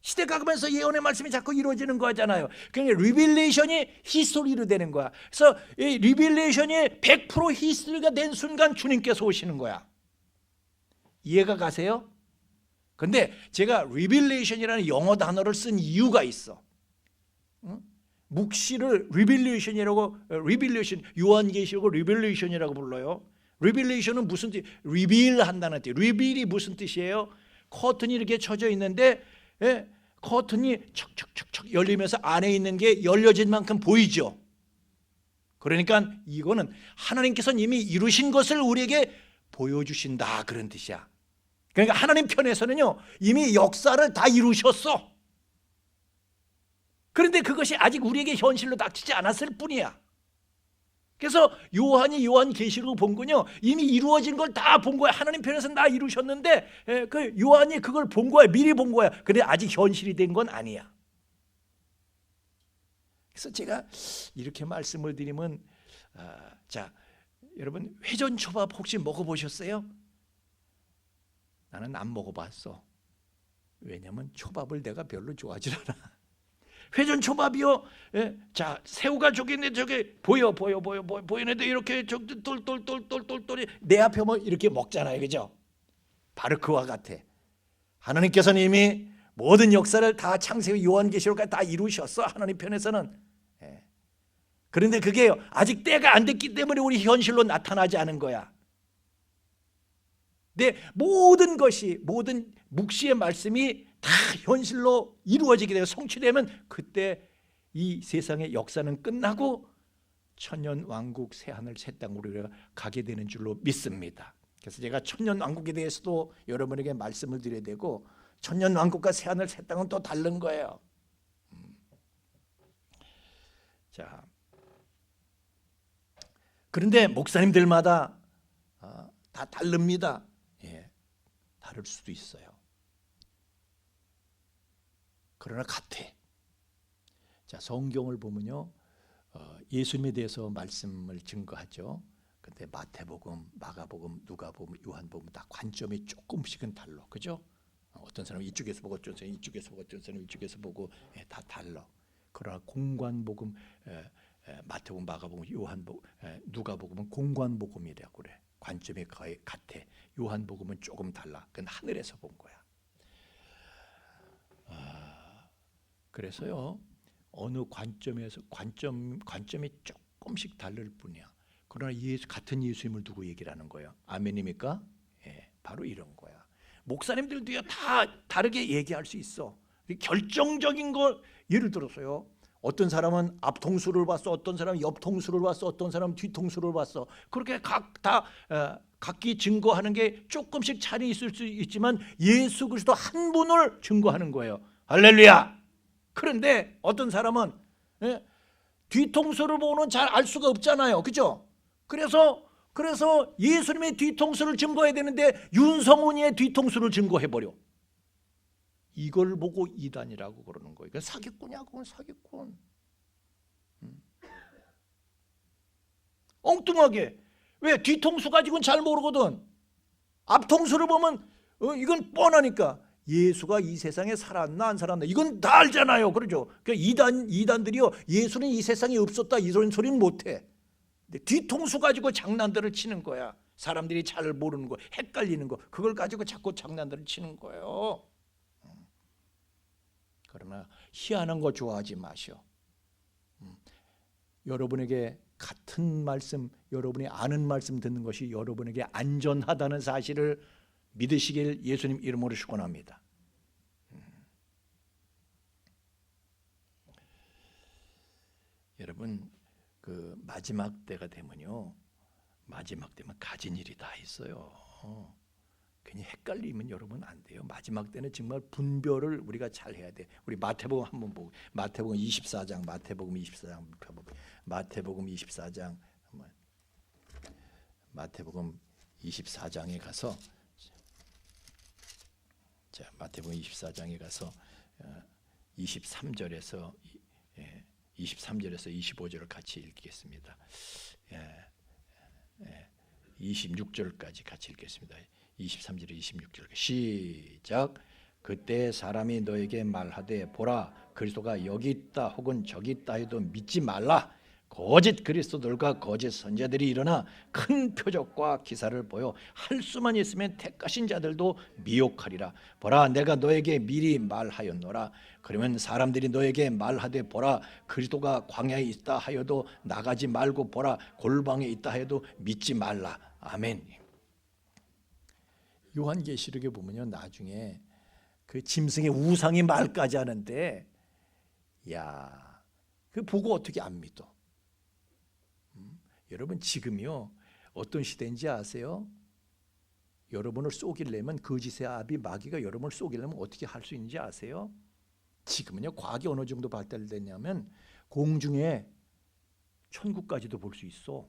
시대가 가면서 예언의 말씀이 자꾸 이루어지는 거잖아요. 그러니까 리빌레이션이 히스토리로 되는 거야. 그래서 이 리빌레이션이 100% 히스토리가 된 순간 주님께서 오시는 거야. 이해가 가세요? 근데 제가 리빌레이션이라는 영어 단어를 쓴 이유가 있어. 묵시를 리빌레이션이라고, 리빌레이션, 요한계시록을 리빌레이션이라고 불러요. 리빌레이션은 무슨 뜻? 리빌한다는 뜻. 리빌이 무슨 뜻이에요? 커튼이 이렇게 쳐져 있는데 커튼이 척척척척 열리면서 안에 있는 게 열려진 만큼 보이죠. 그러니까 이거는 하나님께서는 이미 이루신 것을 우리에게 보여주신다 그런 뜻이야. 그러니까 하나님 편에서는요 이미 역사를 다 이루셨어. 그런데 그것이 아직 우리에게 현실로 닥치지 않았을 뿐이야. 그래서 요한이 요한계시록을 본 건요 이미 이루어진 걸 다 본 거야. 하나님 편에서는 다 이루셨는데 그 요한이 그걸 본 거야. 미리 본 거야. 근데 아직 현실이 된 건 아니야. 그래서 제가 이렇게 말씀을 드리면 자 여러분 회전초밥 혹시 먹어보셨어요? 나는 안 먹어봤어. 왜냐면 초밥을 내가 별로 좋아하지 않아. 회전초밥이요. 자 새우가 저기 있는데 저게 보이는데 이렇게 똘똘똘똘똘똘 내 앞에 뭐 이렇게 먹잖아요, 그죠? 바로 그와 같아. 하나님께서는 이미 모든 역사를 다 창세기 요한계시록까지 다 이루셨어. 하나님 편에서는. 그런데 그게 아직 때가 안 됐기 때문에 우리 현실로 나타나지 않은 거야. 근데 모든 것이 모든 묵시의 말씀이 다 현실로 이루어지게 되고 성취되면 그때 이 세상의 역사는 끝나고 천년 왕국 새 하늘 새 땅으로 우리가 가게 되는 줄로 믿습니다. 그래서 제가 천년 왕국에 대해서도 여러분에게 말씀을 드려야 되고 천년 왕국과 새 하늘 새 땅은 또 다른 거예요. 자, 그런데 목사님들마다 다 다릅니다. 다를 수도 있어요. 그러나 같아. 자, 성경을 보면요, 예수님에 대해서 말씀을 증거하죠. 근데 마태복음, 마가복음, 누가복음, 요한복음 다 관점이 조금씩은 달라, 그죠? 어떤 사람은 이쪽에서 보고, 어떤 사람은 이쪽에서 보고, 어떤 사람은 이쪽에서 보고, 다 달라. 그러나 공관복음, 마태복음, 마가복음, 요한복음, 누가복음은 공관복음이라고 그래. 관점이 거의 같아. 요한복음은 조금 달라. 그건 하늘에서 본 거야. 그래서요 어느 관점에서 관점이 조금씩 다를 뿐이야. 그러나 같은 예수님을 두고 얘기를 하는 거예요. 아멘입니까? 바로 이런 거야. 목사님들도요 다 다르게 얘기할 수 있어. 결정적인 거 예를 들어서요. 어떤 사람은 앞통수를 봤어, 어떤 사람은 옆통수를 봤어, 어떤 사람은 뒤통수를 봤어. 그렇게 각기 증거하는 게 조금씩 차이 있을 수 있지만 예수 그리스도 한 분을 증거하는 거예요. 할렐루야. 그런데 어떤 사람은 뒤통수를 보고는 잘 알 수가 없잖아요, 그죠? 그래서 예수님의 뒤통수를 증거해야 되는데 윤성훈이의 뒤통수를 증거해버려. 이걸 보고 이단이라고 그러는 거예요. 그러니까 사기꾼이야, 그건 사기꾼. 엉뚱하게. 왜? 뒤통수 가지고는 잘 모르거든. 앞통수를 보면 이건 뻔하니까. 예수가 이 세상에 살았나 안 살았나 이건 다 알잖아요, 그러죠? 그러니까 이단들이요 예수는 이 세상에 없었다 이런 소리는 못해. 근데 뒤통수 가지고 장난들을 치는 거야. 사람들이 잘 모르는 거, 헷갈리는 거, 그걸 가지고 자꾸 장난들을 치는 거예요. 그러나 희한한 거 좋아하지 마시오. 여러분에게 같은 말씀, 여러분이 아는 말씀 듣는 것이 여러분에게 안전하다는 사실을 믿으시길 예수님 이름으로 축원합니다. 여러분, 그 마지막 때가 되면요, 마지막 때면 가진 일이 다 있어요. 괜히 헷갈리면 여러분 안 돼요. 마지막 때는 정말 분별을 우리가 잘 해야 돼. 우리 마태복음 한번 보고, 마태복음 24장, 마태복음 24장, 마태복음 24장, 마태복음 24장에 가서, 자, 마태복음 24장에 가서 23절에서 25절을 같이 읽겠습니다. 26절까지 같이 읽겠습니다. 23절에 26절 시작. 그때 사람이 너에게 말하되 보라 그리스도가 여기 있다 혹은 저기 있다 해도 믿지 말라. 거짓 그리스도들과 거짓 선지자들이 일어나 큰 표적과 기사를 보여 할 수만 있으면 택하신 자들도 미혹하리라. 보라 내가 너에게 미리 말하였노라. 그러면 사람들이 너에게 말하되 보라 그리스도가 광야에 있다 하여도 나가지 말고 보라 골방에 있다 해도 믿지 말라. 아멘. 요한계시록에 보면요, 나중에 그 짐승의 우상이 말까지 하는데, 야, 그 보고 어떻게 안 믿어? 여러분 지금요 어떤 시대인지 아세요? 여러분을 속이려면 거짓의 아비 마귀가 여러분을 속이려면 어떻게 할 수 있는지 아세요? 지금은요 과학이 어느 정도 발달됐냐면 공중에 천국까지도 볼 수 있어.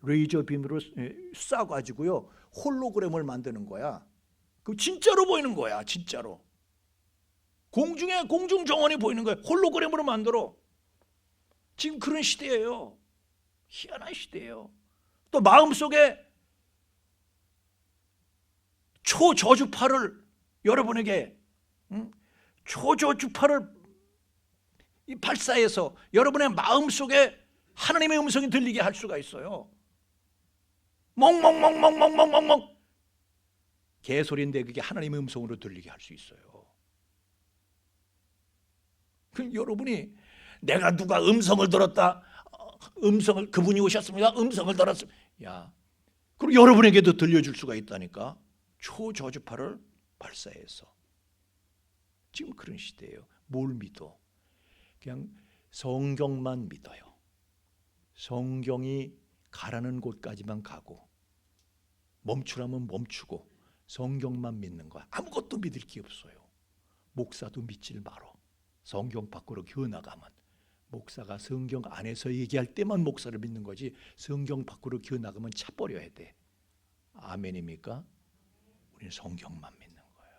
레이저 빔으로 쏴가지고요 홀로그램을 만드는 거야. 그 진짜로 보이는 거야. 진짜로 공중에 공중 정원이 보이는 거야. 홀로그램으로 만들어. 지금 그런 시대예요. 희한한 시대예요. 또 마음속에 초저주파를 여러분에게 초저주파를 발사해서 여러분의 마음속에 하나님의 음성이 들리게 할 수가 있어요. 멍멍멍멍멍멍멍멍 개소리인데 그게 하나님의 음성으로 들리게 할 수 있어요. 그럼 여러분이 내가 누가 음성을 들었다, 음성을 그분이 오셨습니다. 음성을 들었습니다. 야, 그리고 여러분에게도 들려줄 수가 있다니까. 초저주파를 발사해서. 지금 그런 시대예요. 뭘 믿어? 그냥 성경만 믿어요. 성경이 가라는 곳까지만 가고 멈추라면 멈추고 성경만 믿는 거야. 아무것도 믿을 게 없어요. 목사도 믿질 말어. 성경 밖으로 기어나가면 목사가 성경 안에서 얘기할 때만 목사를 믿는 거지 성경 밖으로 기어나가면 차버려야 돼. 아멘입니까? 우리는 성경만 믿는 거예요.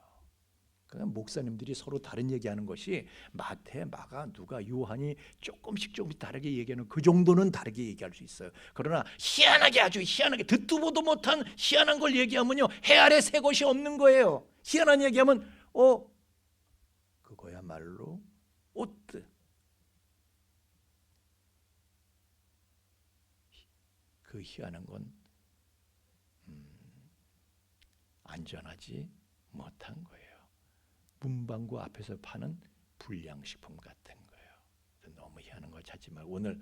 그러니까 목사님들이 서로 다른 얘기하는 것이 마태, 마가, 누가, 요한이 조금씩 다르게 얘기하는 그 정도는 다르게 얘기할 수 있어요. 그러나 희한하게 아주 희한하게 듣도 보도 못한 희한한 걸 얘기하면요 해 아래 새 것이 없는 거예요. 희한한 얘기하면 그거야말로 오뜨. 그 희한한 건 안전하지 못한 거예요. 문방구 앞에서 파는 불량식품 같은 거예요. 너무 희한한 걸 찾지 말고 오늘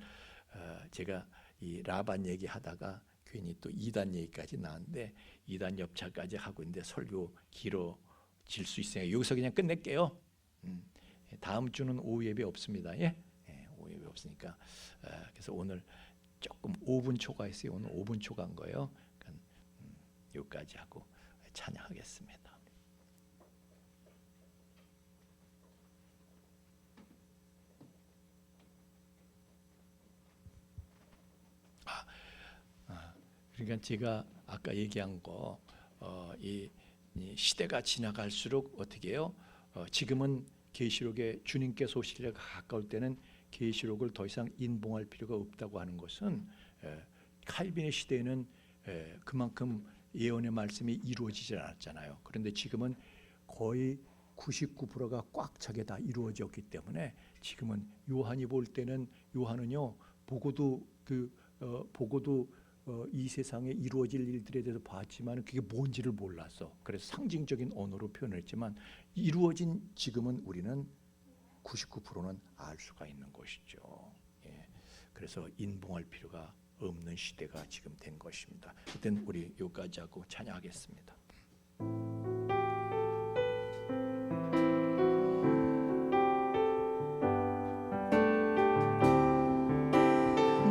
제가 이 라반 얘기하다가 괜히 또 2단 얘기까지 나왔는데 2단 옆차까지 하고 있는데 설교 길어질 수 있으니까 여기서 그냥 끝낼게요. 다음 주는 오후 예배 없습니다. 예? 오후 예배 없으니까 그래서 오늘 조금 5분 초과했어요. 오늘 5분 초과한 거예요. 그러니까 여기까지 하고 찬양하겠습니다. 그러니까 제가 아까 얘기한 거, 이 시대가 지나갈수록 어떻게 해요? 지금은 계시록에 주님께서 오시기가 가까울 때는 계시록을 더 이상 인봉할 필요가 없다고 하는 것은 칼빈의 시대에는 그만큼 예언의 말씀이 이루어지지 않았잖아요. 그런데 지금은 거의 99%가 꽉 차게 다 이루어졌기 때문에 지금은 요한이 볼 때는 요한은요 보고도 이 세상에 이루어질 일들에 대해서 봤지만 그게 뭔지를 몰랐어. 그래서 상징적인 언어로 표현했지만 이루어진 지금은 우리는 99%는 알 수가 있는 것이죠. 예. 그래서 인봉할 필요가 없는 시대가 지금 된 것입니다. 일단 우리 여기까지 하고 찬양하겠습니다.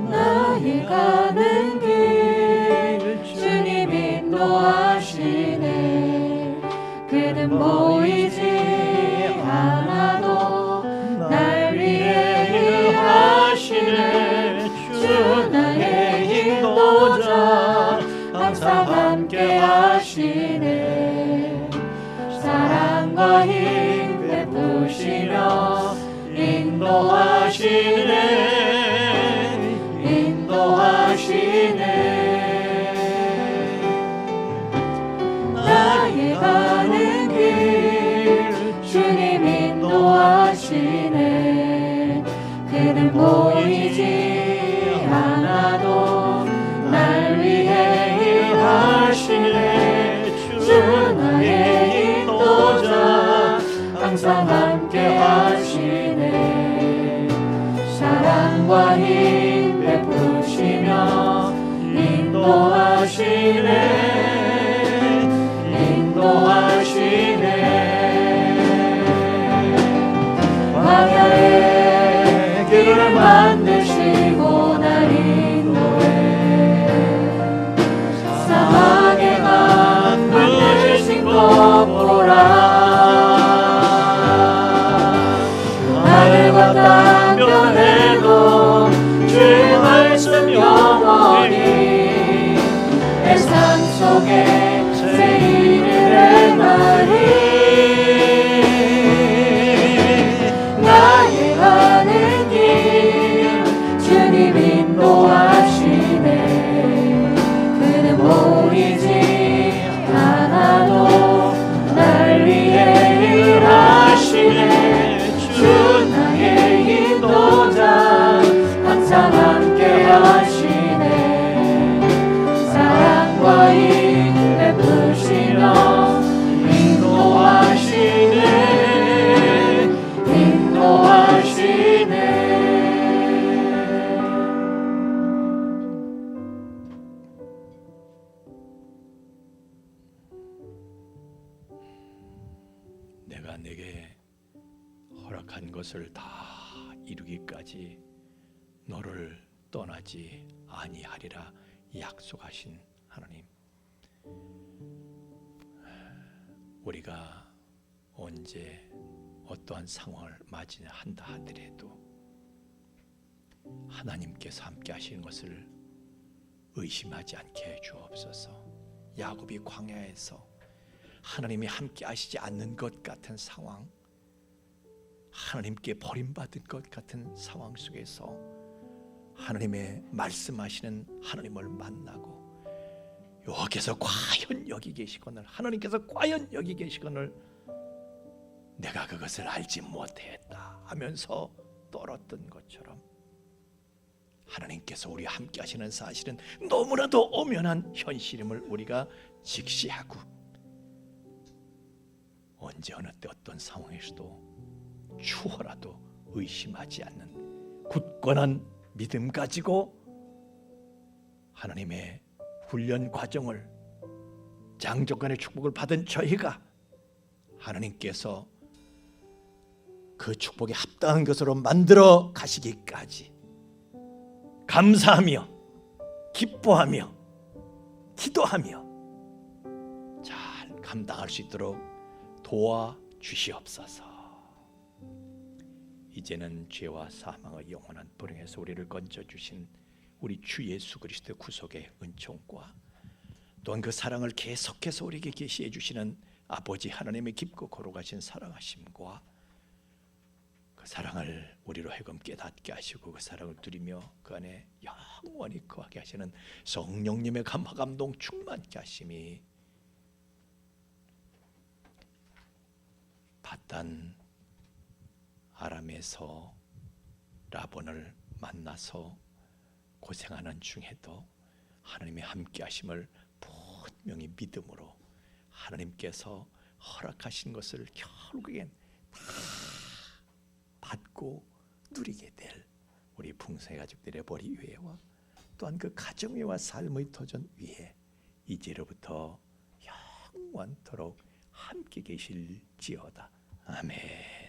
나의 가는 길 주님 인도하시네. 그는 보이지 않아도 날 위해 일하시네. 주 나의 인도자 항상 함께 하시네. 사랑과 힘 베푸시며 인도하시네. 나의 가는 길 주님 인도하시네. 그는 보이지 않아도 날 위해 일하시네. 주 나의 인도자 항상 함께 하시네. 사랑과 힘 베푸시며 인도하시네. 광야에 길을 만드시고 날 인도해. 사막에 만드신 것 보라. 하늘과 땅 변해도 주의 말씀 영원히. 내 삶 속에 새 일을 행하리. 나의 가는 길 주님 인도하시네. 그는 보이지 않아도 날 위해 일하시네. 주 나의 인도자 항상 함께 하시네. 사랑과 힘 베푸시며 인도하시네. 내가 내게 허락한 것을 다 이루기까지 너를 떠나지 아니하리라 약속하신 하나님, 우리가 언제 어떠한 상황을 맞이한다 하더라도 하나님께서 함께 하시는 것을 의심하지 않게 해 주옵소서. 야곱이 광야에서 하나님이 함께 하시지 않는 것 같은 상황, 하나님께 버림받은 것 같은 상황 속에서 하나님의 말씀하시는 하나님을 만나고 여기서 과연 여기 계시거늘, 하나님께서 과연 여기 계시거늘 내가 그것을 알지 못했다 하면서 떨었던 것처럼 하나님께서 우리와 함께 하시는 사실은 너무나도 엄연한 현실임을 우리가 직시하고 언제 어느 때 어떤 상황에서도 추호라도 의심하지 않는 굳건한 믿음 가지고 하나님의 훈련 과정을, 장족간의 축복을 받은 저희가 하나님께서 그 축복에 합당한 것으로 만들어 가시기까지 감사하며 기뻐하며 기도하며 잘 감당할 수 있도록 도와주시옵소서. 이제는 죄와 사망의 영원한 불행에서 우리를 건져주신 우리 주 예수 그리스도의 구속의 은총과 또한 그 사랑을 계속해서 우리에게 계시해 주시는 아버지 하나님의 깊고 거룩하신 사랑하심과 그 사랑을 우리로 하여금 깨닫게 하시고 그 사랑을 누리며 그 안에 영원히 거하게 하시는 성령님의 감화 감동 충만케 하심이 바단 아람에서 라본을 만나서 고생하는 중에도 하나님의 함께 하심을 분명히 믿음으로 하나님께서 허락하신 것을 결국엔 다 받고 누리게 될 우리 풍성의 가족들의 머리 위에와 또한 그 가정 위와 삶의 터전 위에 이제로부터 영원토록 함께 계실지어다. 아멘.